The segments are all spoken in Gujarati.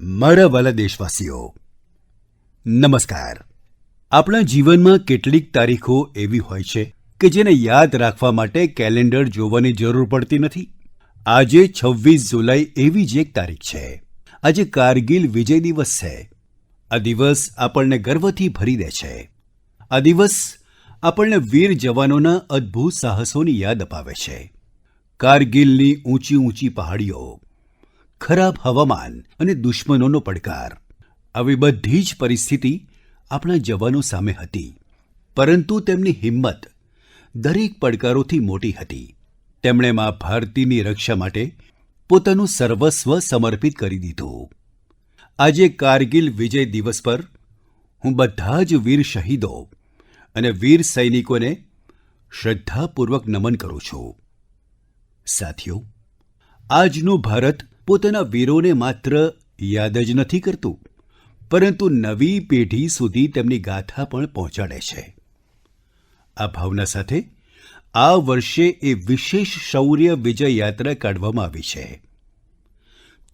મારા વાલા દેશવાસીઓ, નમસ્કાર. આપણા જીવનમાં કેટલીક તારીખો એવી હોય છે કે જેને યાદ રાખવા માટે કેલેન્ડર જોવાની જરૂર પડતી નથી. આજે 26 જુલાઈ એવી જ એક તારીખ છે. આજે કારગિલ વિજય દિવસ છે. આ દિવસ આપણને ગર્વથી ભરી દે છે. આ દિવસ આપણને વીર જવાનોના અદ્ભુત સાહસોની યાદ અપાવે છે. કારગિલની ઊંચી ઊંચી પહાડીઓ, ખરાબ હવામાન અને દુશ્મનોનો પડકાર, આવી બધી જ પરિસ્થિતિ આપણા જવાનો સામે હતી, પરંતુ તેમની હિંમત દરેક પડકારોથી મોટી હતી. તેમણે મા ભારતીની રક્ષા માટે પોતાનું સર્વસ્વ સમર્પિત કરી દીધું. આજે કારગિલ વિજય દિવસ પર હું બધા જ વીર શહીદો અને વીર સૈનિકોને શ્રદ્ધાપૂર્વક નમન કરું છું. સાથીઓ, આજનું ભારત પોતાના વીરોને માત્ર યાદ જ નથી કરતું, પરંતુ નવી પેઢી સુધી તેમની ગાથા પણ પહોંચાડે છે. આ ભાવના સાથે આ વર્ષે એ વિશેષ શૌર્ય વિજય યાત્રા કાઢવામાં આવી છે.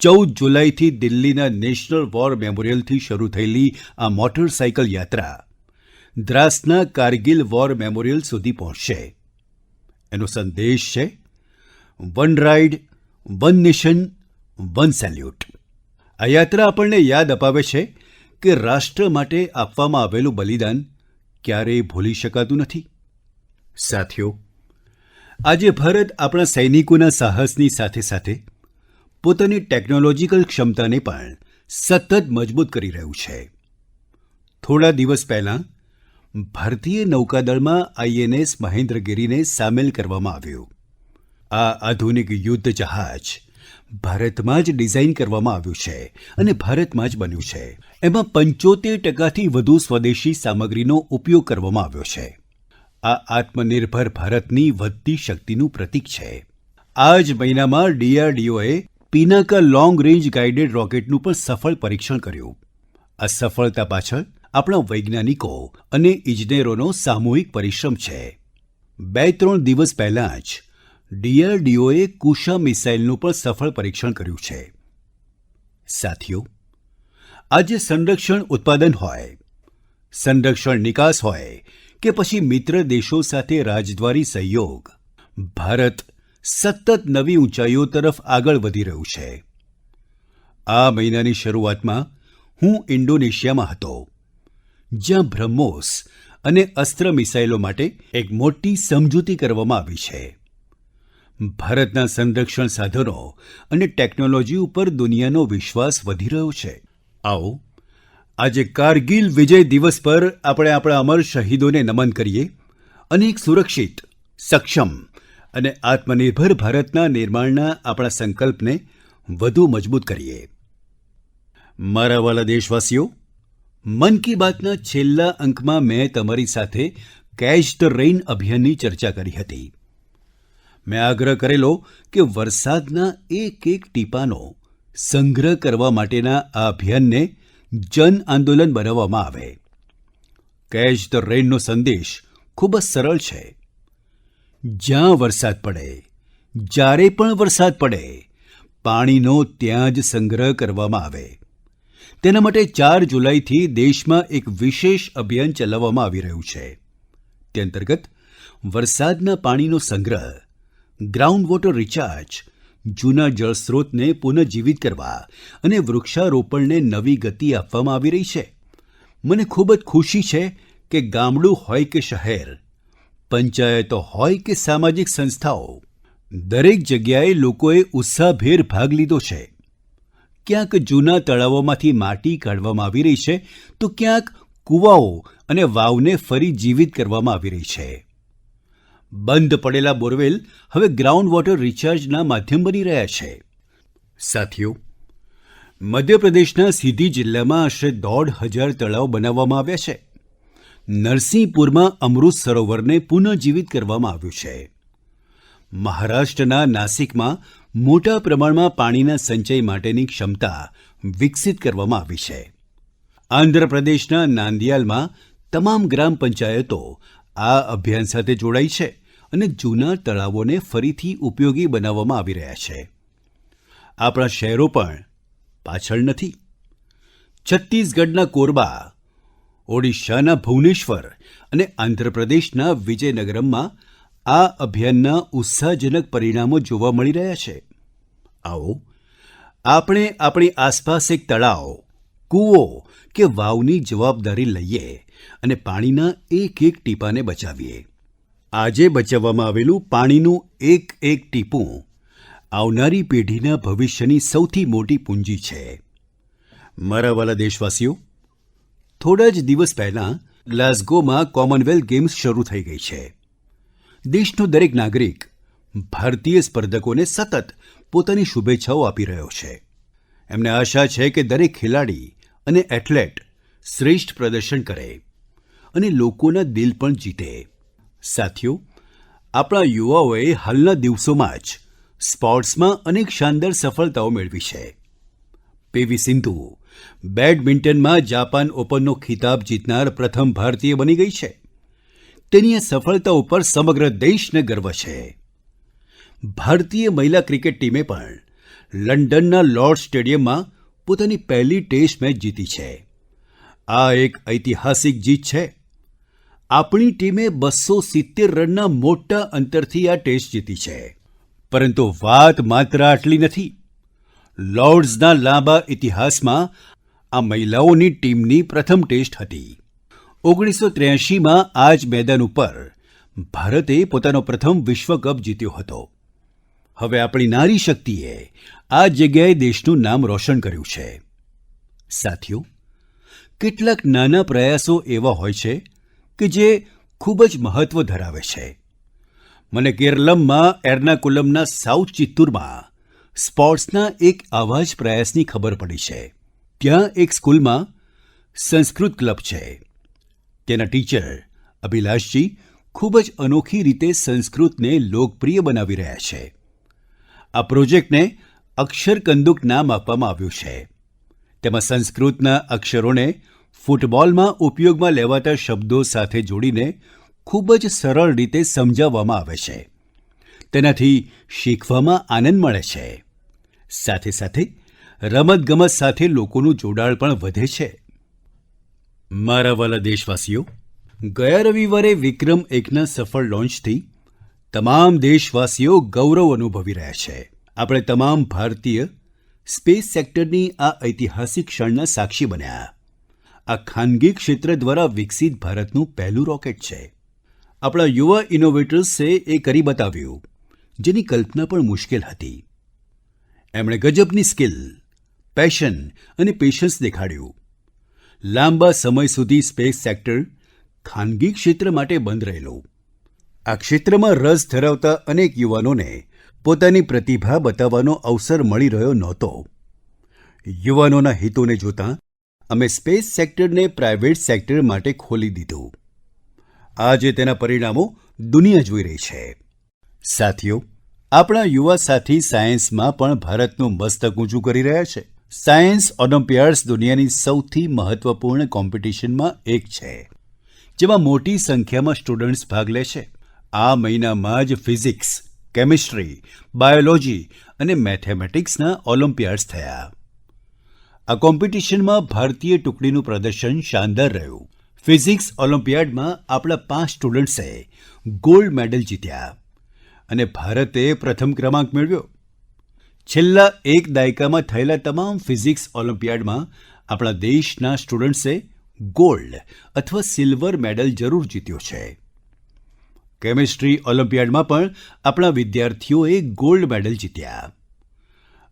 14 જુલાઈથી દિલ્હીના નેશનલ વોર મેમોરિયલથી શરૂ થયેલી આ મોટરસાઇકલ યાત્રા દ્રાસના કારગિલ વોર મેમોરિયલ સુધી પહોંચશે. એનો સંદેશ છે, one ride, one nation, one salute. આ યાત્રા આપણને યાદ અપાવે છે કે રાષ્ટ્ર માટે આપવામાં આવેલું બલિદાન ક્યારેય ભૂલી શકાતું નથી. સાથીઓ, આજે ભારત આપણા સૈનિકોના સાહસની સાથે સાથે પોતાની ટેકનોલોજીકલ ક્ષમતાને પણ સતત મજબૂત કરી રહ્યું છે. થોડા દિવસ પહેલાં ભારતીય નૌકાદળમાં આઈએનએસ મહેન્દ્રગિરીને સામેલ કરવામાં આવ્યું. આ આધુનિક યુદ્ધ જહાજ ભારતમાં જ ડિઝાઇન કરવામાં આવ્યું છે અને ભારતમાં જ બન્યું છે. એમાં 75%થી વધુ સ્વદેશી સામગ્રીનો ઉપયોગ કરવામાં આવ્યો છે. આ આત્મનિર્ભર ભારતની વધતી શક્તિનું પ્રતીક છે. આ જ મહિનામાં DRDOએ પિનાકા લોંગ રેન્જ ગાઇડેડ રોકેટનું પણ સફળ પરીક્ષણ કર્યું. આ સફળતા પાછળ આપણા વૈજ્ઞાનિકો અને ઇજનેરોનો સામૂહિક પરિશ્રમ છે. 2-3 દિવસ પહેલાં જ DRDOએ કુશા મિસાઇલનું પણ સફળ પરીક્ષણ કર્યું છે. સાથીઓ, આજે સંરક્ષણ ઉત્પાદન હોય, સંરક્ષણ નિકાસ હોય કે પછી મિત્ર દેશો સાથે રાજદ્વારી સહયોગ, ભારત સતત નવી ઊંચાઈઓ તરફ આગળ વધી રહ્યું છે. આ મહિનાની શરૂઆતમાં હું ઇન્ડોનેશિયામાં હતો, જ્યાં બ્રહ્મોસ અને અસ્ત્ર મિસાઇલો માટે એક મોટી સમજૂતી કરવામાં આવી છે. ભારતના સંરક્ષણ સાધનો અને ટેકનોલોજી ઉપર દુનિયાનો વિશ્વાસ વધી રહ્યો છે. આવો, આજે કારગિલ વિજય દિવસ પર આપણે આપણા અમર શહીદોને નમન કરીએ અને એક સુરક્ષિત, સક્ષમ અને આત્મનિર્ભર ભારતના નિર્માણના આપણા સંકલ્પને વધુ મજબૂત કરીએ. મારા વાલા દેશવાસીઓ, મન કી બાતના છેલ્લા અંકમાં મેં તમારી સાથે કેચ ધ રેઇન અભિયાનની ચર્ચા કરી હતી. મેં આગ્રહ કરેલો કે વરસાદના એક એક ટીપાનો સંગ્રહ કરવા માટેના આ અભિયાનને જન આંદોલન બનાવવામાં આવે. કેચ ધ રેઇનનો સંદેશ ખૂબ જ સરળ છે. જ્યાં વરસાદ પડે, જ્યારે પણ વરસાદ પડે, પાણીનો ત્યાં જ સંગ્રહ કરવામાં આવે. તેના માટે 4 જુલાઈથી દેશમાં એક વિશેષ અભિયાન ચલાવવામાં આવી રહ્યું છે. તે અંતર્ગત વરસાદના પાણીનો સંગ્રહ, ગ્રાઉન્ડ વોટર રિચાર્જ, જૂના જળસ્રોતને પુનઃજીવિત કરવા અને વૃક્ષારોપણને નવી ગતિ આપવામાં આવી રહી છે. મને ખૂબ જ ખુશી છે કે ગામડું હોય કે શહેર, પંચાયતો હોય કે સામાજિક સંસ્થાઓ, દરેક જગ્યાએ લોકોએ ઉત્સાહભેર ભાગ લીધો છે. ક્યાંક જૂના તળાવોમાંથી માટી કાઢવામાં આવી રહી છે, તો ક્યાંક કૂવાઓ અને વાવને ફરી જીવિત કરવામાં આવી રહી છે. બંધ પડેલા બોરવેલ હવે ગ્રાઉન્ડ વોટર રિચાર્જના માધ્યમ બની રહ્યા છે. સાથીઓ, મધ્યપ્રદેશના સીધી જિલ્લામાં આશરે 1,500 તળાવ બનાવવામાં આવ્યા છે. નરસિંહપુરમાં અમૃત સરોવરને પુનઃજીવિત કરવામાં આવ્યું છે. મહારાષ્ટ્રના નાસિકમાં મોટા પ્રમાણમાં પાણીના સંચય માટેની ક્ષમતા વિકસિત કરવામાં આવી છે. આંધ્રપ્રદેશના નાંદિયાલમાં તમામ ગ્રામ પંચાયતો આ અભિયાન સાથે જોડાઈ છે અને જૂના તળાવોને ફરીથી ઉપયોગી બનાવવામાં આવી રહ્યા છે. આપણા શહેરો પણ પાછળ નથી. છત્તીસગઢના કોરબા, ઓડિશાના ભુવનેશ્વર અને આંધ્રપ્રદેશના વિજયનગરમમાં આ અભિયાનના ઉત્સાહજનક પરિણામો જોવા મળી રહ્યા છે. આવો આપણે આપણી આસપાસ એક તળાવ, કૂવો કે વાવની જવાબદારી લઈએ અને પાણીના એક એક ટીપાને બચાવીએ. આજે બચાવવામાં આવેલું પાણીનું એક એક ટીપું આવનારી પેઢીના ભવિષ્યની સૌથી મોટી પૂંજી છે. મારા વ્હાલા દેશવાસીઓ, થોડા જ દિવસ પહેલાં ગ્લાસગોમાં કોમનવેલ્થ ગેમ્સ શરૂ થઈ ગઈ છે. દેશનો દરેક નાગરિક ભારતીય સ્પર્ધકોને સતત પોતાની શુભેચ્છાઓ આપી રહ્યો છે. એમને આશા છે કે દરેક ખેલાડી અને એથ્લેટ શ્રેષ્ઠ પ્રદર્શન કરે અને લોકોના દિલ પણ જીતે. સાથીઓ, આપણા યુવાઓએ હાલના દિવસોમાં જ સ્પોર્ટ્સમાં અનેક શાનદાર સફળતાઓ મેળવી છે. પીવી સિંધુ બેડમિન્ટનમાં જાપાન ઓપનનો ખિતાબ જીતનાર પ્રથમ ભારતીય બની ગઈ છે. તેની આ સફળતા ઉપર સમગ્ર દેશને ગર્વ છે. ભારતીય મહિલા ક્રિકેટ ટીમે પણ લંડનના લોર્ડ સ્ટેડિયમમાં પોતાની પહેલી ટેસ્ટ મેચ જીતી છે. આ એક ઐતિહાસિક જીત છે. આપણી ટીમે 270 રનના મોટા અંતરથી આ ટેસ્ટ જીતી છે. પરંતુ વાત માત્ર આટલી નથી. લોર્ડ્સના લાંબા ઇતિહાસમાં આ મહિલાઓની ટીમની પ્રથમ ટેસ્ટ હતી. 1983માં આ જ મેદાન ઉપર ભારતે પોતાનો પ્રથમ વિશ્વ કપ જીત્યો હતો. હવે આપણી નારી શક્તિએ આ જગ્યાએ દેશનું નામ રોશન કર્યું છે. સાથીઓ, કેટલાક નાના પ્રયાસો એવા હોય છે કે જે ખૂબ જ મહત્વ ધરાવે છે. મને કેરલમમાં એર્નાકુલમના સાઉથ ચિત્તુરમાં સ્પોર્ટ્સના એક આવા જ પ્રયાસની ખબર પડી છે. ત્યાં એક સ્કૂલમાં સંસ્કૃત ક્લબ છે. તેના ટીચર અભિલાષજી ખૂબ જ અનોખી રીતે સંસ્કૃતને લોકપ્રિય બનાવી રહ્યા છે. આ પ્રોજેક્ટને અક્ષર કંદુક નામ આપવામાં આવ્યું છે. તેમાં સંસ્કૃતના અક્ષરોને ફૂટબોલમાં ઉપયોગમાં લેવાતા શબ્દો સાથે જોડીને ખૂબ જ સરળ રીતે સમજાવવામાં આવે છે. તેનાથી શીખવામાં આનંદ મળે છે. સાથે સાથે રમતગમત સાથે લોકોનું જોડાણ પણ વધે છે. મારા વ્હાલા દેશવાસીઓ, ગયા રવિવારે વિક્રમ1ના સફળ લોન્ચથી તમામ દેશવાસીઓ ગૌરવ અનુભવી રહ્યા છે. આપણે તમામ ભારતીય સ્પેસ સેક્ટરની આ ઐતિહાસિક ક્ષણના સાક્ષી બન્યા. આ ખાનગી ક્ષેત્ર દ્વારા વિકસિત ભારતનું પહેલું રોકેટ છે. આપણા યુવા ઇનોવેટર્સે એ કરી બતાવ્યું જેની કલ્પના પણ મુશ્કેલ હતી. એમણે ગજબની સ્કિલ, પેશન અને પેશન્સ દેખાડ્યું. લાંબા સમય સુધી સ્પેસ સેક્ટર ખાનગી ક્ષેત્ર માટે બંધ રહેલું. આ ક્ષેત્રમાં રસ ધરાવતા અનેક યુવાનોને પોતાની પ્રતિભા બતાવવાનો અવસર મળી રહ્યો નહોતો. યુવાનોના હિતોને જોતાં અમે સ્પેસ સેક્ટરને પ્રાઇવેટ સેક્ટર માટે ખોલી દીધું. આજે તેના પરિણામો દુનિયા જોઈ રહી છે. સાથીઓ, આપણા યુવા સાથી સાયન્સમાં પણ ભારતનું મસ્તક ઊંચું કરી રહ્યા છે. સાયન્સ ઓલિમ્પિયાડ્સ દુનિયાની સૌથી મહત્વપૂર્ણ કોમ્પિટિશનમાં એક છે, જેમાં મોટી સંખ્યામાં સ્ટુડન્ટ્સ ભાગ લે છે. આ મહિનામાં જ ફિઝિક્સ, કેમિસ્ટ્રી, બાયોલોજી અને મેથેમેટિક્સના ઓલિમ્પિયાડ્સ થયા. આ કોમ્પિટિશનમાં ભારતીય ટુકડીનું પ્રદર્શન શાનદાર રહ્યું. ફિઝિક્સ ઓલિમ્પિયાડમાં આપણા 5 સ્ટુડન્ટ્સે ગોલ્ડ મેડલ જીત્યા અને ભારતે પ્રથમ ક્રમાંક મેળવ્યો. છેલ્લા એક દાયકામાં થયેલા તમામ ફિઝિક્સ ઓલિમ્પિયાડમાં આપણા દેશના સ્ટુડન્ટ્સે ગોલ્ડ અથવા સિલ્વર મેડલ જરૂર જીત્યો છે. કેમિસ્ટ્રી ઓલિમ્પિયાડમાં પણ આપણા વિદ્યાર્થીઓએ ગોલ્ડ મેડલ જીત્યા.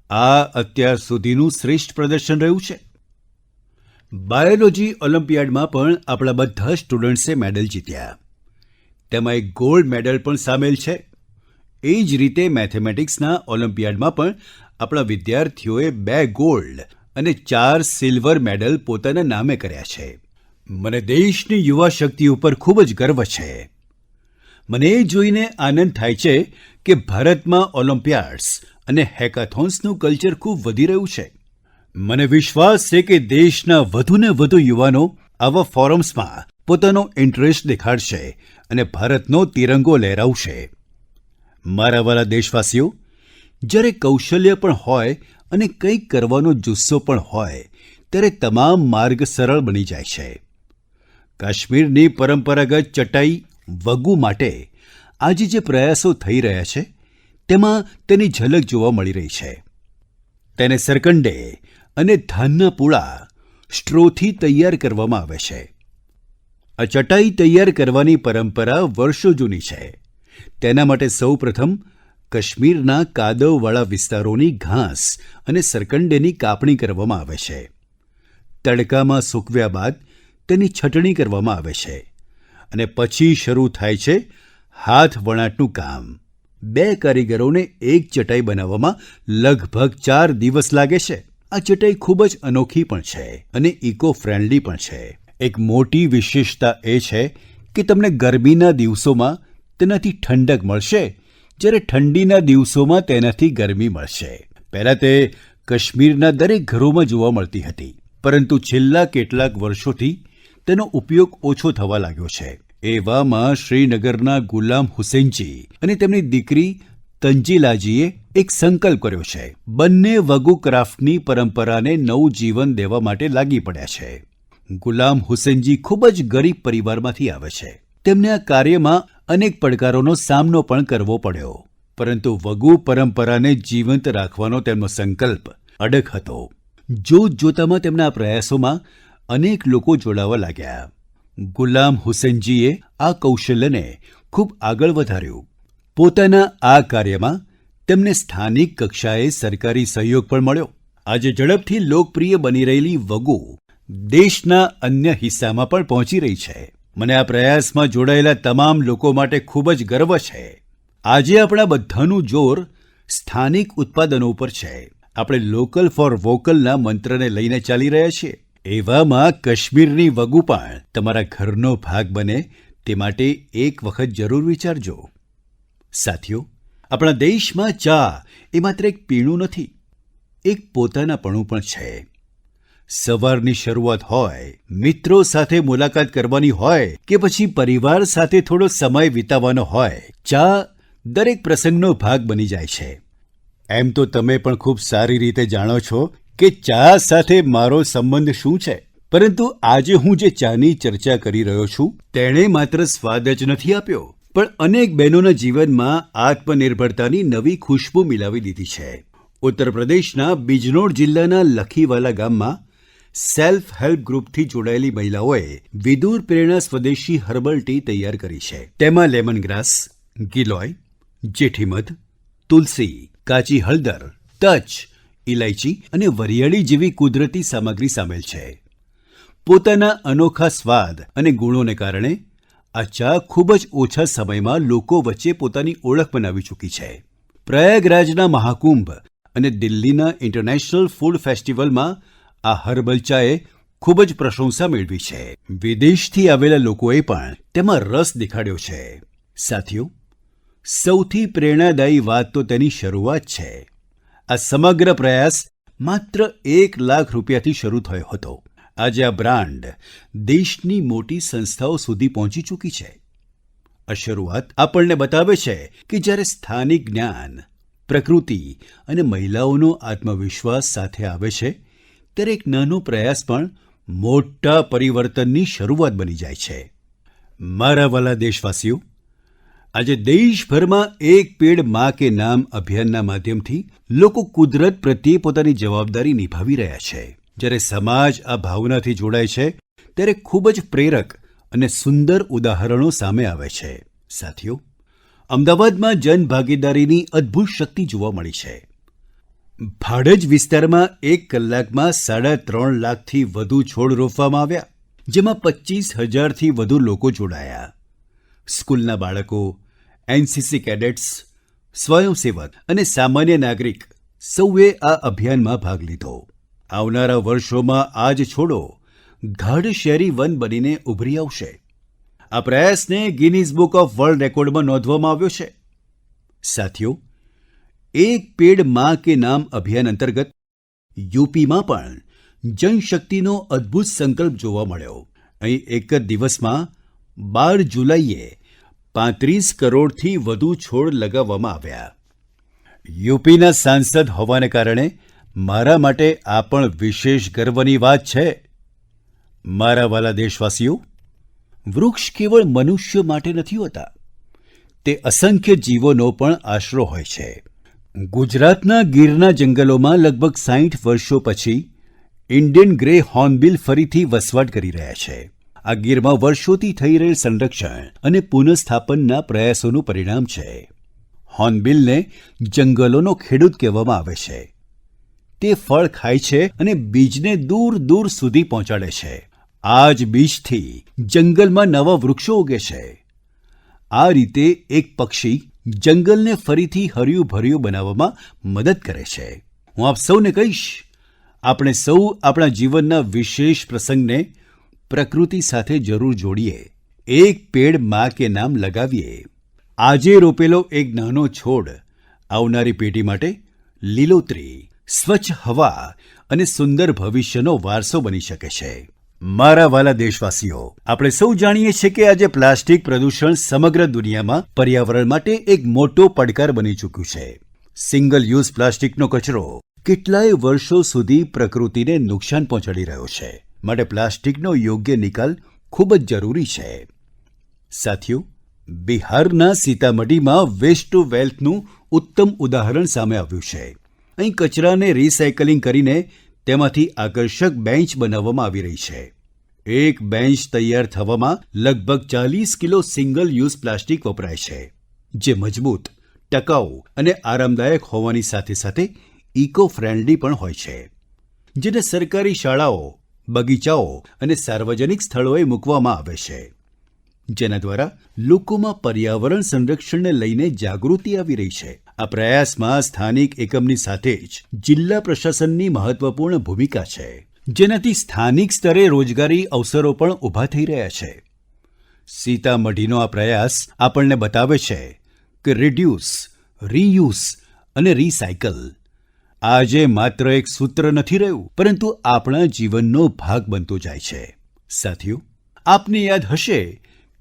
આ અત્યાર સુધીનું શ્રેષ્ઠ પ્રદર્શન રહ્યું છે. બાયોલોજી ઓલિમ્પિયાડમાં પણ આપણા બધા સ્ટુડન્ટ્સે મેડલ જીત્યા. તેમાં એક ગોલ્ડ મેડલ પણ સામેલ છે. એ જ રીતે મેથેમેટિક્સના ઓલિમ્પિયાડમાં પણ આપણા વિદ્યાર્થીઓએ 2 ગોલ્ડ અને 4 સિલ્વર મેડલ પોતાના નામે કર્યા છે. મને દેશની યુવા શક્તિ ઉપર ખૂબ જ ગર્વ છે. મને એ જોઈને આનંદ થાય છે કે ભારતમાં ઓલિમ્પિયાડ્સ અને હેકાથોન્સનું કલ્ચર ખૂબ વધી રહ્યું છે. મને વિશ્વાસ છે કે દેશના વધુને વધુ યુવાનો આવા ફોરમ્સમાં પોતાનો ઇન્ટરેસ્ટ દેખાડશે અને ભારતનો તિરંગો લહેરાવશે. મારા વ્હાલા દેશવાસીઓ, જ્યારે કૌશલ્ય પણ હોય અને કંઈક કરવાનો જુસ્સો પણ હોય, ત્યારે તમામ માર્ગ સરળ બની જાય છે. કાશ્મીરની પરંપરાગત ચટાઈ વગુ માટે આજે જે પ્રયાસો થઈ રહ્યા છે તેમાં તેની ઝલક જોવા મળી રહી છે. તેને સરકંડે અને ધાનના પૂળા સ્ટ્રોથી તૈયાર કરવામાં આવે છે. આ ચટાઈ તૈયાર કરવાની પરંપરા વર્ષો જૂની છે. તેના માટે સૌપ્રથમ કાશ્મીરના કાદવવાળા વિસ્તારોની ઘાસ અને સરકંડેની કાપણી કરવામાં આવે છે. તડકામાં સૂકવ્યા બાદ તેની છટણી કરવામાં આવે છે અને પછી શરૂ થાય છે હાથ વણાટનું કામ. 2 કારીગરોને એક ચટાઈ બનાવવામાં લગભગ 4 દિવસ લાગે છે. આ ચટાઈ ખૂબ જ અનોખી પણ છે અને ઇકો ફ્રેન્ડલી પણ છે. એક મોટી વિશેષતા એ છે કે તમને ગરમીના દિવસોમાં તેનાથી ઠંડક મળશે, જ્યારે ઠંડીના દિવસોમાં તેનાથી ગરમી મળશે. પહેલાં તે કાશ્મીરના દરેક ઘરોમાં જોવા મળતી હતી, પરંતુ છેલ્લા કેટલાક વર્ષોથી તેનો ઉપયોગ ઓછો થવા લાગ્યો છે. એવામાં શ્રીનગરના ગુલામ હુસૈનજી અને તેમની દીકરી તંજીલાજીએ એક સંકલ્પ કર્યો છે. બંને વગુ ક્રાફ્ટની પરંપરાને નવું જીવન દેવા માટે લાગી પડ્યા છે. ગુલામ હુસૈનજી ખૂબ જ ગરીબ પરિવારમાંથી આવે છે. તેમને આ કાર્યમાં અનેક પડકારોનો સામનો પણ કરવો પડ્યો, પરંતુ વગુ પરંપરાને જીવંત રાખવાનો તેમનો સંકલ્પ અડગ હતો. જોતજોતામાં તેમના આ પ્રયાસોમાં અનેક લોકો જોડાવા લાગ્યા. ગુલામ હુસૈનજીએ આ કૌશલ્યને ખૂબ આગળ વધાર્યું. પોતાના આ કાર્યમાં તેમને સ્થાનિક કક્ષાએ સરકારી સહયોગ પણ મળ્યો. આજે ઝડપથી લોકપ્રિય બની રહેલી વગુ દેશના અન્ય હિસ્સામાં પણ પહોંચી રહી છે. મને આ પ્રયાસમાં જોડાયેલા તમામ લોકો માટે ખૂબ જ ગર્વ છે. આજે આપણા બધાનું જોર સ્થાનિક ઉત્પાદનો ઉપર છે. આપણે લોકલ ફોર વોકલના મંત્રને લઈને ચાલી રહ્યા છીએ. એવામાં કાશ્મીરની વગુ પણ તમારા ઘરનો ભાગ બને તે માટે એક વખત જરૂર વિચારજો. સાથીઓ, આપણા દેશમાં ચા એ માત્ર એક પીણું નથી, એક પોતાનાપણું પણ છે. સવારની શરૂઆત હોય, મિત્રો સાથે મુલાકાત કરવાની હોય કે પછી પરિવાર સાથે થોડો સમય વિતાવવાનો હોય, ચા દરેક પ્રસંગનો ભાગ બની જાય છે. એમ તો તમે પણ ખૂબ સારી રીતે જાણો છો કે ચા સાથે મારો સંબંધ શું છે, પરંતુ આજે હું જે ચાની ચર્ચા કરી રહ્યો છું તેણે માત્ર સ્વાદ જ નથી આપ્યો, પણ અનેક બહેનોના જીવનમાં આત્મનિર્ભરતાની નવી ખુશ્બુ મિલાવી દીધી છે. ઉત્તર પ્રદેશના બિજનોર જિલ્લાના લખીવાલા ગામમાં સેલ્ફ હેલ્પ ગ્રુપથી જોડાયેલી મહિલાઓએ વિદુર પ્રેરણા સ્વદેશી હર્બલ ટી તૈયાર કરી છે. તેમાં લેમનગ્રાસ, ગિલોય, જેઠીમધ, તુલસી, કાચી હળદર, તજ, ઇલાયચી અને વરિયાળી જેવી કુદરતી સામગ્રી સામેલ છે. પોતાના અનોખા સ્વાદ અને ગુણોને કારણે આ ચા ખૂબ જ ઓછા સમયમાં લોકો વચ્ચે પોતાની ઓળખ બનાવી ચૂકી છે. પ્રયાગરાજના મહાકુંભ અને દિલ્હીના ઇન્ટરનેશનલ ફૂડ ફેસ્ટિવલમાં આ હર્બલ ચાએ ખૂબ જ પ્રશંસા મેળવી છે. વિદેશથી આવેલા લોકોએ પણ તેમાં રસ દેખાડ્યો છે. સાથીઓ, સૌથી પ્રેરણાદાયી વાત તો તેની શરૂઆત છે. આ સમગ્ર પ્રયાસ માત્ર 1 લાખ રૂપિયાથી શરૂ થયો હતો. આજે આ બ્રાન્ડ દેશની મોટી સંસ્થાઓ સુધી પહોંચી ચૂકી છે. આ શરૂઆત આપણને બતાવે છે કે જ્યારે સ્થાનિક જ્ઞાન, પ્રકૃતિ અને મહિલાઓનો આત્મવિશ્વાસ સાથે આવે છે, ત્યારે એક નાનો પ્રયાસ પણ મોટા પરિવર્તનની શરૂઆત બની જાય છે. મારા વહાલા દેશવાસીઓ, આજે દેશભરમાં એક પેડ માં કે નામ અભિયાનના માધ્યમથી લોકો કુદરત પ્રત્યે પોતાની જવાબદારી નિભાવી રહ્યા છે. જ્યારે સમાજ આ ભાવનાથી જોડાય છે, ત્યારે ખૂબ જ પ્રેરક અને સુંદર ઉદાહરણો સામે આવે છે. સાથીઓ, અમદાવાદમાં જનભાગીદારીની અદ્ભુત શક્તિ જોવા મળી છે. ભાડજ વિસ્તારમાં 1 કલાકમાં 3.5 લાખથી વધુ છોડ રોપવામાં આવ્યા, જેમાં 25,000થી વધુ લોકો જોડાયા. સ્કૂલના બાળકો, એનસીસી કેડેટ્સ, સ્વયંસેવક અને સામાન્ય નાગરિક સૌએ આ અભિયાનમાં ભાગ લીધો. આવનારા વર્ષોમાં આ જ છોડો ગાઢ શહેરી વન બનીને ઉભરી આવશે. આ પ્રયાસને ગિનીઝ બુક ઓફ વર્લ્ડ રેકોર્ડમાં નોંધવામાં આવ્યો છે. સાથીઓ, એક પેડ માં કે નામ અભિયાન અંતર્ગત યુપીમાં પણ જનશક્તિનો અદ્ભુત સંકલ્પ જોવા મળ્યો. અહીં એક જ દિવસમાં 12 જુલાઈએ 35 કરોડથી વધુ છોડ લગાવવામાં આવ્યા. યુપીના સાંસદ હોવાને કારણે મારા માટે આ પણ વિશેષ ગર્વની વાત છે. મારા વ્હાલા દેશવાસીઓ, વૃક્ષ કેવળ મનુષ્ય માટે નથી હોતા, તે અસંખ્ય જીવોનો પણ આશરો હોય છે. ગુજરાતના ગીરના જંગલોમાં લગભગ 60 વર્ષો પછી ઇન્ડિયન ગ્રે હોર્નબિલ ફરીથી વસવાટ કરી રહ્યા છે. આ ગીરમાં વર્ષોથી થઈ રહેલ સંરક્ષણ અને પુનઃસ્થાપનના પ્રયાસોનું પરિણામ છે. હોર્નબિલને જંગલોનો ખેડૂત કહેવામાં આવે છે. તે ફળ ખાય છે અને બીજને દૂર દૂર સુધી પહોંચાડે છે. આ જ બીજથી જંગલમાં નવા વૃક્ષો ઉગે છે. આ રીતે એક પક્ષી જંગલને ફરીથી હર્યું ભર્યું બનાવવામાં મદદ કરે છે. હું આપ સૌને કહીશ, આપણે સૌ આપણા જીવનના વિશેષ પ્રસંગને પ્રકૃતિ સાથે જરૂર જોડીએ. એક પેડ માં કે નામ લગાવીએ. આજે રોપેલો એક નાનો છોડ આવનારી પેઢી માટે લીલોતરી, સ્વચ્છ હવા અને સુંદર ભવિષ્યનો વારસો બની શકે છે. મારા વ્હાલા દેશવાસીઓ, આપણે સૌ જાણીએ છીએ કે આજે પ્લાસ્ટિક પ્રદૂષણ સમગ્ર દુનિયામાં પર્યાવરણ માટે એક મોટો પડકાર બની ચૂક્યું છે. સિંગલ યુઝ પ્લાસ્ટિકનો કચરો કેટલાય વર્ષો સુધી પ્રકૃતિને નુકસાન પહોંચાડી રહ્યો છે. માટે પ્લાસ્ટિકનો યોગ્ય નિકાલ ખૂબ જ જરૂરી છે. સાથીઓ, બિહારના સીતામઢીમાં વેસ્ટ ટુ વેલ્થનું ઉત્તમ ઉદાહરણ સામે આવ્યું છે. અહીં કચરાને રિસાયકલિંગ કરીને તેમાંથી આકર્ષક બેન્ચ બનાવવામાં આવી રહી છે. એક બેન્ચ તૈયાર થવામાં લગભગ 40 કિલો સિંગલ યુઝ પ્લાસ્ટિક વપરાય છે, જે મજબૂત, ટકાઉ અને આરામદાયક હોવાની સાથે સાથે ઇકો ફ્રેન્ડલી પણ હોય છે. જેને સરકારી શાળાઓ, બગીચાઓ અને સાર્વજનિક સ્થળોએ મૂકવામાં આવે છે, જેના દ્વારા લોકોમાં પર્યાવરણ સંરક્ષણને લઈને જાગૃતિ આવી રહી છે. આ પ્રયાસમાં સ્થાનિક એકમની સાથે જ જિલ્લા પ્રશાસનની મહત્વપૂર્ણ ભૂમિકા છે, જેનાથી સ્થાનિક સ્તરે રોજગારી અવસરો પણ ઊભા થઈ રહ્યા છે. સીતામઢીનો આ પ્રયાસ આપણને બતાવે છે કે રિડ્યુસ, રીયુઝ અને રીસાયકલ આજે માત્ર એક સૂત્ર નથી રહ્યું, પરંતુ આપણા જીવનનો ભાગ બનતો જાય છે. સાથીઓ, આપને યાદ હશે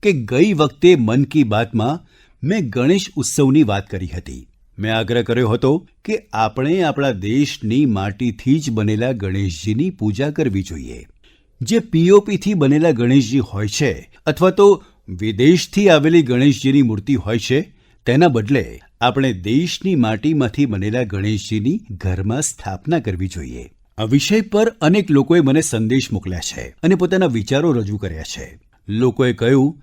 કે ગઈ વખતે મન કી બાતમાં મેં ગણેશ ઉત્સવની વાત કરી હતી. મેં આગ્રહ કર્યો હતો કે આપણે આપણા દેશની માટીથી જ બનેલા ગણેશજીની પૂજા કરવી જોઈએ. જે પીઓપીથી બનેલા ગણેશજી હોય છે અથવા તો વિદેશથી આવેલી ગણેશજીની મૂર્તિ હોય છે, તેના બદલે આપણે દેશની માટીમાંથી બનેલા ગણેશજીની ઘરમાં સ્થાપના કરવી જોઈએ. આ વિષય પર અનેક લોકોએ મને સંદેશ મોકલ્યા છે અને પોતાના વિચારો રજૂ કર્યા છે. લોકોએ કહ્યું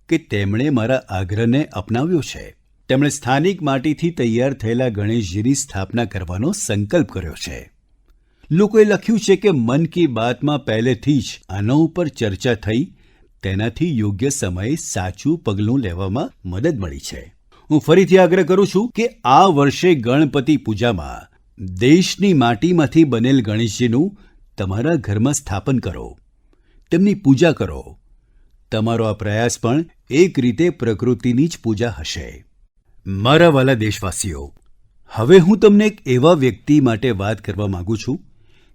કે તેમણે મારા આગ્રહને અપનાવ્યો છે. તેમણે સ્થાનિક માટીથી તૈયાર થયેલા ગણેશજીની સ્થાપના કરવાનો સંકલ્પ કર્યો છે. લોકોએ લખ્યું છે કે મન કી બાતમાં પહેલેથી જ આના ઉપર ચર્ચા થઈ, તેનાથી યોગ્ય સમયે સાચું પગલું લેવામાં મદદ મળી છે. હું ફરીથી આગ્રહ કરું છું કે આ વર્ષે ગણપતિ પૂજામાં દેશની માટીમાંથી બનેલ ગણેશજીનું તમારા ઘરમાં સ્થાપન કરો, તેમની પૂજા કરો. તમારો આ પ્રયાસ પણ એક રીતે પ્રકૃતિની જ પૂજા હશે. મારા વ્હાલા દેશવાસીઓ, હવે હું તમને એક એવા વ્યક્તિ માટે વાત કરવા માંગુ છું,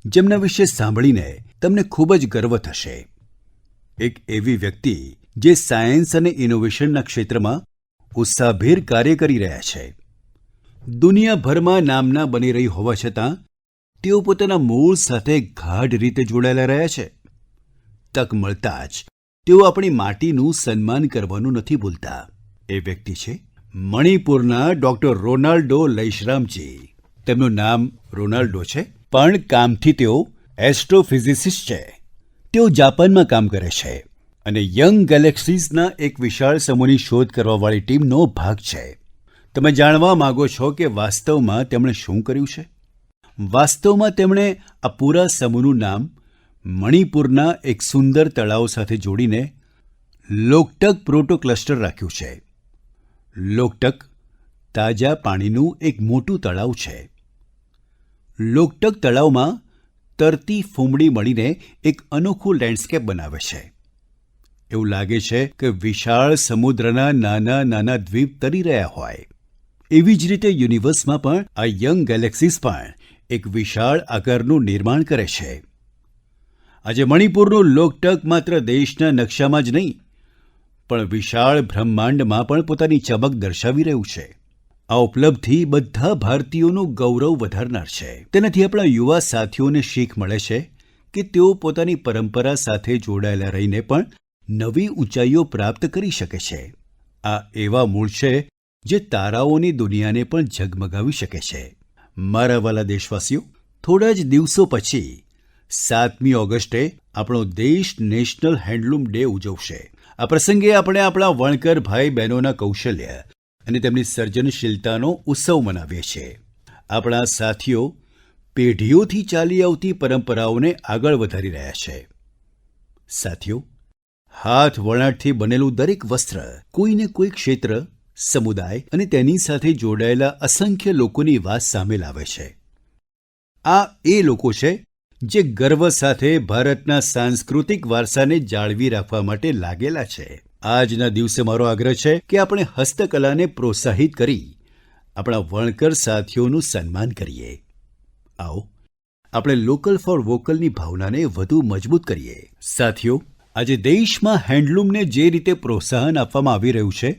જેમના વિશે સાંભળીને તમને ખૂબ જ ગર્વ થશે. એક એવી વ્યક્તિ જે સાયન્સ અને ઇનોવેશનના ક્ષેત્રમાં ઉત્સાહભેર કાર્ય કરી રહ્યા છે. દુનિયાભરમાં નામના બની રહી હોવા છતાં તેઓ પોતાના મૂળ સાથે ગાઢ રીતે જોડાયેલા રહ્યા છે. તક મળતા જ તેઓ આપણી માટીનું સન્માન કરવાનું નથી ભૂલતા. એ વ્યક્તિ છે મણિપુરના ડૉક્ટર રોનાલ્ડો લૈશ્રામજી. તેમનું નામ રોનાલ્ડો છે, પણ કામથી તેઓ એસ્ટ્રોફિઝિસિસ્ટ છે. તેઓ જાપાનમાં કામ કરે છે અને યંગ ગેલેક્સીઝના એક વિશાળ સમૂહની શોધ કરવાવાળી ટીમનો ભાગ છે. તમે જાણવા માગો છો કે વાસ્તવમાં તેમણે શું કર્યું છે? વાસ્તવમાં તેમણે આ પૂરા સમૂહનું નામ મણિપુરના એક સુંદર તળાવ સાથે જોડીને લોકટક પ્રોટો ક્લસ્ટર રાખ્યું છે. લોકટક તાજા પાણીનું એક મોટું તળાવ છે. લોકટક તળાવમાં તરતી ફૂમડી મળીને એક અનોખું લેન્ડસ્કેપ બનાવે છે. એવું લાગે છે કે વિશાળ સમુદ્રના નાના નાના દ્વીપ તરી રહ્યા હોય. એવી જ રીતે યુનિવર્સમાં પણ આ યંગ ગેલેક્સીઝ પણ એક વિશાળ આકારનું નિર્માણ કરે છે. આજે મણિપુરનું લોકટક માત્ર દેશના નકશામાં જ નહીં, પણ વિશાળ બ્રહ્માંડમાં પણ પોતાની ચમક દર્શાવી રહ્યું છે. આ ઉપલબ્ધિ બધા ભારતીયોનું ગૌરવ વધારનાર છે. તેનાથી આપણા યુવા સાથીઓને શીખ મળે છે કે તેઓ પોતાની પરંપરા સાથે જોડાયેલા રહીને પણ નવી ઊંચાઈઓ પ્રાપ્ત કરી શકે છે. આ એવા મૂળ છે જે તારાઓની દુનિયાને પણ ઝગમગાવી શકે છે. મારા વહાલા દેશવાસીઓ, થોડા જ દિવસો પછી 7મી ઓગસ્ટે આપણો દેશ નેશનલ હેન્ડલૂમ ડે ઉજવશે. આ પ્રસંગે આપણે આપણા વણકર ભાઈ બહેનોના કૌશલ્ય અને તેમની સર્જનશીલતાનો ઉત્સવ મનાવીએ છીએ. આપણા સાથીઓ પેઢીઓથી ચાલી આવતી પરંપરાઓને આગળ વધારી રહ્યા છે. સાથીઓ, હાથ વણાટથી બનેલું દરેક વસ્ત્ર કોઈને કોઈ ક્ષેત્ર, સમુદાય અને તેની સાથે જોડાયેલા અસંખ્ય લોકોની વાત સામે લાવે છે. આ એ લોકો છે જે ગર્વ સાથે ભારતના સાંસ્કૃતિક વારસાને જાળવી રાખવા માટે લાગેલા છે. આજના દિવસે મારો આગ્રહ છે કે આપણે હસ્તકલાને પ્રોત્સાહિત કરી આપણા વણકર સાથીઓનું સન્માન કરીએ. આવો આપણે લોકલ ફોર વોકલની ભાવનાને વધુ મજબૂત કરીએ. સાથીઓ, આજે દેશમાં હેન્ડલૂમને જે રીતે પ્રોત્સાહન આપવામાં આવી રહ્યું છે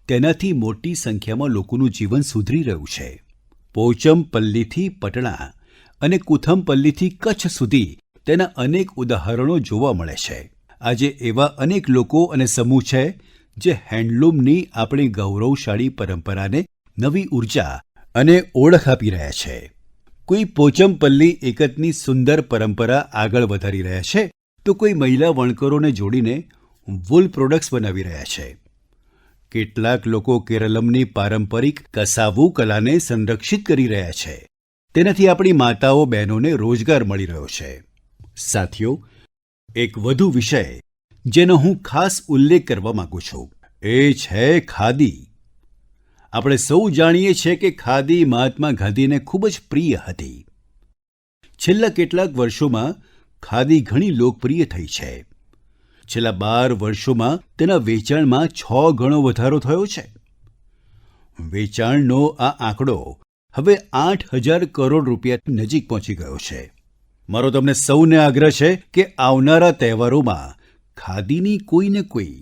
તેનાથી મોટી સંખ્યામાં લોકોનું જીવન સુધરી રહ્યું છે. પોચમપલ્લીથી પટણા અને કુથમપલ્લીથી કચ્છ સુધી તેના અનેક ઉદાહરણો જોવા મળે છે. આજે એવા અનેક લોકો અને સમૂહ છે જે હેન્ડલૂમની આપણી ગૌરવશાળી પરંપરાને નવી ઊર્જા અને ઓળખ આપી રહ્યા છે. કોઈ પોચમપલ્લી એકતની સુંદર પરંપરા આગળ વધારી રહ્યા છે, તો કોઈ મહિલા વણકરોને જોડીને વૂલ પ્રોડક્ટ્સ બનાવી રહ્યા છે. કેટલાક લોકો કેરલમની પારંપરિક કસાવુ કલાને સંરક્ષિત કરી રહ્યા છે. તેનાથી આપણી માતાઓ બહેનોને રોજગાર મળી રહ્યો છે. સાથીઓ, એક વધુ વિષય જેનો હું ખાસ ઉલ્લેખ કરવા માંગુ છું, એ છે ખાદી. આપણે સૌ જાણીએ છીએ કે ખાદી મહાત્મા ગાંધીને ખૂબ જ પ્રિય હતી. છેલ્લા કેટલાક વર્ષોમાં ખાદી ઘણી લોકપ્રિય થઈ છે. છેલ્લા 12 વર્ષોમાં તેના વેચાણમાં 6 ગણો વધારો થયો છે. વેચાણનો આ આંકડો હવે 8,000 કરોડ રૂપિયાની નજીક પહોંચી ગયો છે. મારો તમને સૌને આગ્રહ છે કે આવનારા તહેવારોમાં ખાદીની કોઈને કોઈ,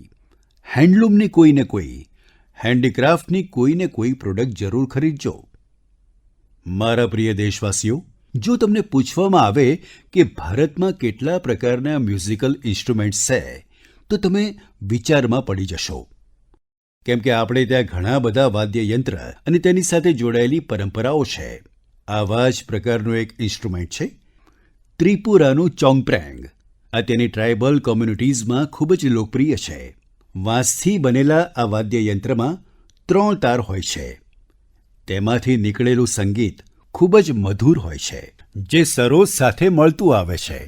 હેન્ડલૂમની કોઈને કોઈ, હેન્ડીક્રાફ્ટની કોઈને કોઈ પ્રોડક્ટ જરૂર ખરીદજો. મારા પ્રિય દેશવાસીઓ, જો તમને પૂછવામાં આવે કે ભારતમાં કેટલા પ્રકારના મ્યુઝિકલ ઇન્સ્ટ્રુમેન્ટ્સ છે, તો તમે વિચારમાં પડી જશો. કેમ કે આપણે ત્યાં ઘણા બધા વાદ્યયંત્ર અને તેની સાથે જોડાયેલી પરંપરાઓ છે. આવા જ પ્રકારનું એક ઇન્સ્ટ્રુમેન્ટ છે ત્રિપુરાનું ચોંગપ્રેંગ. આ તેની ટ્રાઇબલ કોમ્યુનિટીઝમાં ખૂબ જ લોકપ્રિય છે. વાંસથી બનેલા આ વાદ્યયંત્રમાં 3 તાર હોય છે. તેમાંથી નીકળેલું સંગીત ખૂબ જ મધુર હોય છે, જે સરોજ સાથે મળતું આવે છે.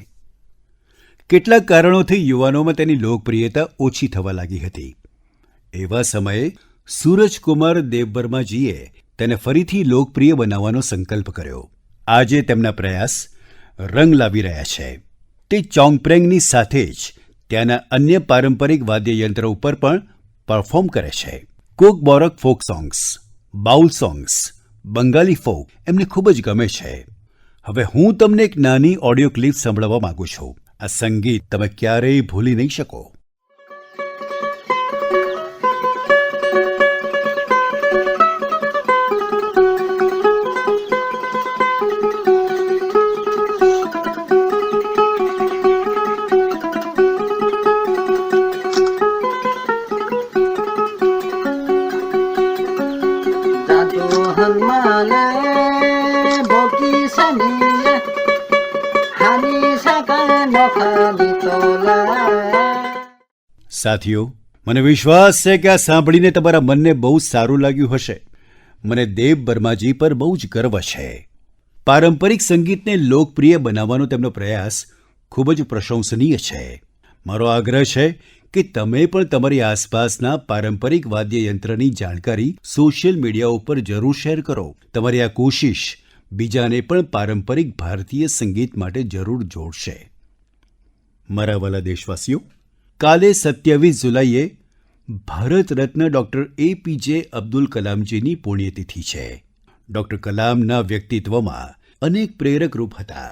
કેટલાક કારણોથી યુવાનોમાં તેની લોકપ્રિયતા ઓછી થવા લાગી હતી. એવા સમયે સૂરજકુમાર દેવબર્માજીએ તેને ફરીથી લોકપ્રિય બનાવવાનો સંકલ્પ કર્યો. આજે તેમના પ્રયાસ રંગ લાવી રહ્યા છે. તે ચોંગપ્રેંગની સાથે જ ત્યાંના અન્ય પારંપરિક વાદ્યયંત્ર ઉપર પણ પરફોર્મ કરે છે. Kokborok folk songs, Baul songs, Bengali folk એમને ખૂબ જ ગમે છે. હવે હું તમને એક નાની ઓડિયો ક્લિપ સંભળાવવા માંગુ છું. આ સંગીત તમે ક્યારેય ભૂલી નહીં શકો. સાથીઓ, મને વિશ્વાસ છે કે આ સાંભળીને તમારા મનને બહુ સારું લાગ્યું હશે. મને દેવ બર્માજી પર બહુ જ ગર્વ છે. પારંપરિક સંગીતને લોકપ્રિય બનાવવાનો તેમનો પ્રયાસ ખૂબ જ પ્રશંસનીય છે. મારો આગ્રહ છે કે તમે પણ તમારી આસપાસના પારંપરિક વાદ્યયંત્રની જાણકારી સોશિયલ મીડિયા ઉપર જરૂર શેર કરો. તમારી આ કોશિશ બીજાને પણ પારંપરિક ભારતીય સંગીત માટે જરૂર જોડશે. મારા વહાલા દેશવાસીઓ, કાલે 27 જુલાઈએ ભારત રત્ન ડૉક્ટર APJ અબ્દુલ કલામજીની પુણ્યતિથિ છે. ડૉક્ટર કલામના વ્યક્તિત્વમાં અનેક પ્રેરક રૂપ હતા,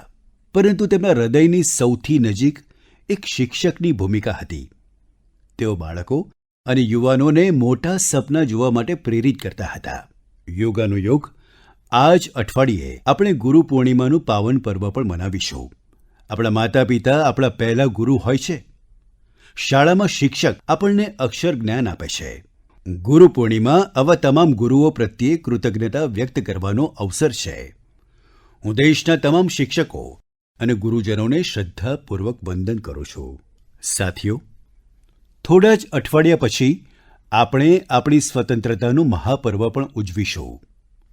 પરંતુ તેમના હૃદયની સૌથી નજીક એક શિક્ષકની ભૂમિકા હતી. તેઓ બાળકો અને યુવાનોને મોટા સપના જોવા માટે પ્રેરિત કરતા હતા. યોગાનો યોગ આ જ અઠવાડિયે આપણે ગુરુ પૂર્ણિમાનું પાવન પર્વ પણ મનાવીશું. આપણા માતા પિતા આપણા પહેલા ગુરુ હોય છે. શાળામાં શિક્ષક આપણને અક્ષર જ્ઞાન આપે છે. ગુરુ પૂર્ણિમા આવા તમામ ગુરુઓ પ્રત્યે કૃતજ્ઞતા વ્યક્ત કરવાનો અવસર છે. હું દેશના તમામ શિક્ષકો અને ગુરુજનોને શ્રદ્ધાપૂર્વક વંદન કરું છું. સાથીઓ, થોડા જ અઠવાડિયા પછી આપણે આપણી સ્વતંત્રતાનું મહાપર્વ પણ ઉજવીશું.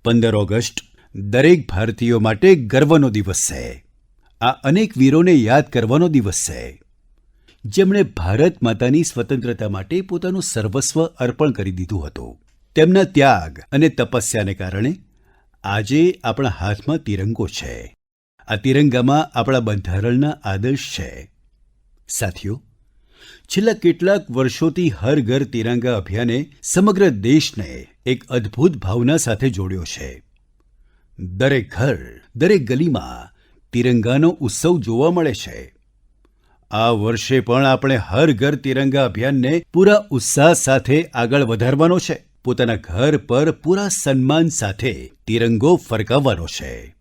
15 ઓગસ્ટ દરેક ભારતીયો માટે ગર્વનો દિવસ છે. આ અનેક વીરોને યાદ કરવાનો દિવસ છે, જેમણે ભારત માતાની સ્વતંત્રતા માટે પોતાનું સર્વસ્વ અર્પણ કરી દીધું હતું. તેમના ત્યાગ અને તપસ્યાને કારણે આજે આપણા હાથમાં તિરંગો છે. આ તિરંગામાં આપણા બંધારણના આદર્શ છે. સાથીઓ, છેલ્લા કેટલાક વર્ષોથી હર ઘર તિરંગા અભિયાને સમગ્ર દેશને એક અદ્ભુત ભાવના સાથે જોડ્યો છે. દરેક ઘર, દરેક ગલીમાં તિરંગાનો ઉત્સવ જોવા મળે છે. આ વર્ષે પણ આપણે હર ઘર તિરંગા અભિયાનને પૂરા ઉત્સાહ સાથે આગળ વધારવાનો છે. પોતાના ઘર પર પૂરા સન્માન સાથે તિરંગો ફરકાવવાનો છે.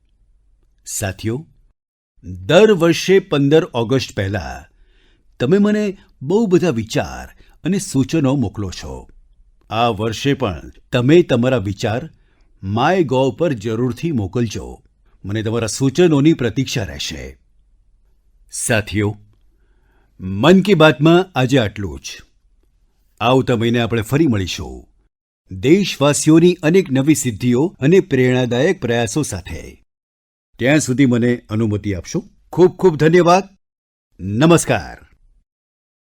સાથીઓ, દર વર્ષે 15 ઓગસ્ટ પહેલા તમે મને બહુ બધા વિચાર અને સૂચનો મોકલો છો. આ વર્ષે પણ તમે તમારા વિચાર માયગોવ પર જરૂરથી મોકલજો. મને તમારા સૂચનોની પ્રતીક્ષા રહેશે. સાથીઓ, મન કી બાતમાં આજે આટલું જ. આવતા મહિને આપણે ફરી મળીશું દેશવાસીઓની અનેક નવી સિદ્ધિઓ અને પ્રેરણાદાયક પ્રયાસો સાથે. ત્યાં સુધી મને અનુમતિ આપશો. ખૂબ ખૂબ ધન્યવાદ. નમસ્કાર.